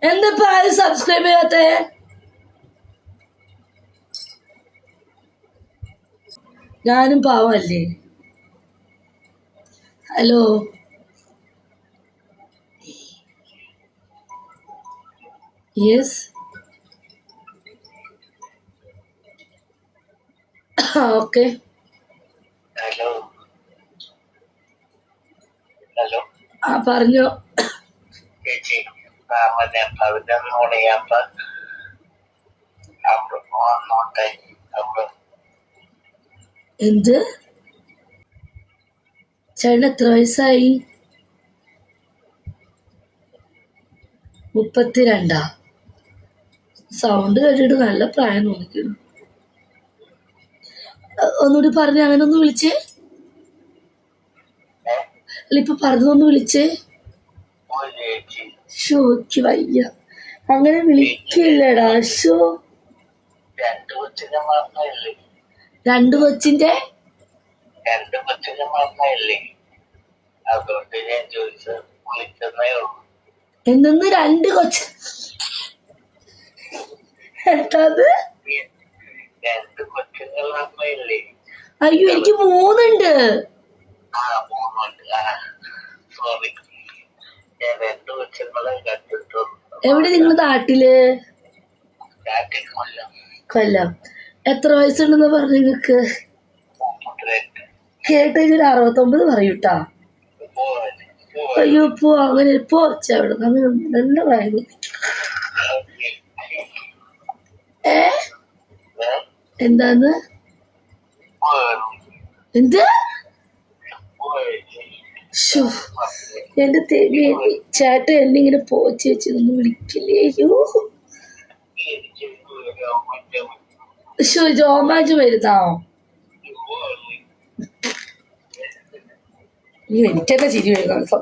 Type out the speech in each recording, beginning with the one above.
എന്തിപ്പോ ആരും സബ്സ്ക്രൈബ് ചെയ്യാത്തെ? ഞാനും പാവല്ലേ. Hello, yes, okay. Hello hello ആ പറഞ്ഞോ. ചേച്ചി മറ്റേ 11 മണിയാകുമ്പോ അവിടെ നോട്ടെ അവിടെ എന്ത്? ചേട്ടൻ എത്ര വയസ്സായി? 32. സൗണ്ട് കേട്ടിട്ട് നല്ല പ്രായം തോന്നിക്കുന്നു. ഒന്നുകൂടി പറഞ്ഞു, അങ്ങനെ ഒന്ന് വിളിച്ചേ. അല്ല, ഇപ്പൊ പറഞ്ഞൊന്ന് വിളിച്ചേ. ചേച്ചി ഷോക്ക് വയ്യ, അങ്ങനെ വിളിക്കില്ലടാ. ഷോ 2 കൊച്ചിനെ മറന്നില്ലേ? 2 കൊച്ചിന്റെ 2 കൊച്ചിനെ മറന്നില്ലേ? അതുകൊണ്ട് ഞാൻ ചോദിച്ചത് വിളിച്ചതേ ഉള്ളൂ. എന്തെന്ന് 2 കൊച്ച്? എന്താത്? 2 കൊച്ചുങ്ങൾ മറന്നില്ലേ? അയ്യോ, എനിക്ക് 3 ഉണ്ട്. 3 സോറി, ഞാൻ 2 കൊച്ചുങ്ങളെ കണ്ടിട്ടുണ്ട്. എവിടെ നിങ്ങള് നാട്ടില്? കൊല്ലം. കൊല്ലം. എത്ര വയസ്സുണ്ടെന്ന് പറഞ്ഞു നിങ്ങക്ക്? 32. കേട്ടതിൽ 69 പറയൂട്ടാ. അയ്യോ, പോ, അങ്ങനെ പോ. അവിടെ നല്ല പ്രായം. എന്താന്ന്? എന്ത്? എന്റെ തേവി, ചേട്ടൻ എന്നെ ഇങ്ങനെ ചേച്ചി ഒന്നും വിളിക്കില്ലേ? അയ്യോ, രോമാഞ്ചം വരുന്നോ? എനിക്കെന്നെ ചിരി വരുന്ന.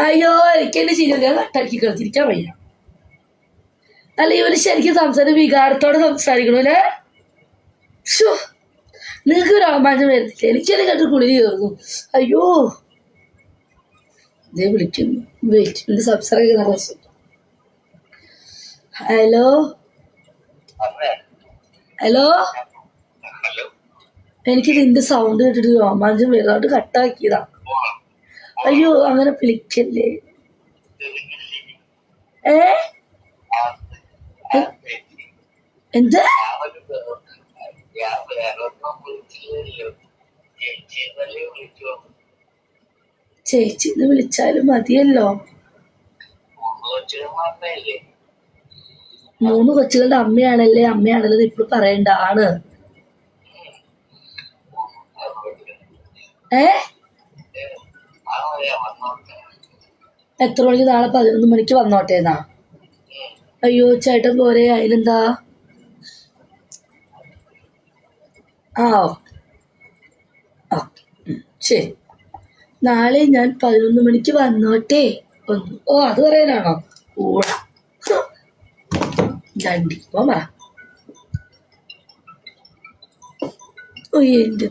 അയ്യോ, എനിക്കെന്നെ ചിരി വരിക. കട്ടാക്കി തിരിക്കാൻ വയ്യ. അല്ല, ഇവര് ശരിക്കും വികാരത്തോടെ സംസാരിക്കണല്ലേ? ഷോ, നിങ്ങൾക്ക് രോമാഞ്ചം വരുന്നില്ല, എനിക്കത് കേട്ട് കുളിരി കയറുന്നു. അയ്യോ, ഇതേ വിളിക്കുന്നു. വെയിറ്റ്, എന്റെ സംസാരം നല്ല രസം. ഹലോ ഹലോ, എനിക്ക് നിന്റെ സൗണ്ട് കേട്ടിട്ട് രോമാഞ്ചം വരുന്നോണ്ട് കട്ടാക്കിയതാ. അയ്യോ, അങ്ങനെ വിളിക്കല്ലേ. എന്ത്? ചേച്ചിന്ന് വിളിച്ചാലും മതിയല്ലോ. 3 കൊച്ചുകളുടെ അമ്മയാണല്ലേ ഇപ്പോൾ പറയണ്ട ആണ്. എത്ര മണിക്ക്? നാളെ 11 മണിക്ക് വന്നോട്ടേന്നാ? അയ്യോ, ചേട്ടൻ പോരെ, അതിനെന്താ? ശരി, നാളെ ഞാൻ 11 മണിക്ക് വന്നോട്ടെ. അത് പറയാനാണോ? കൂടാ രണ്ടിപ്പോ പറ. എന്റെ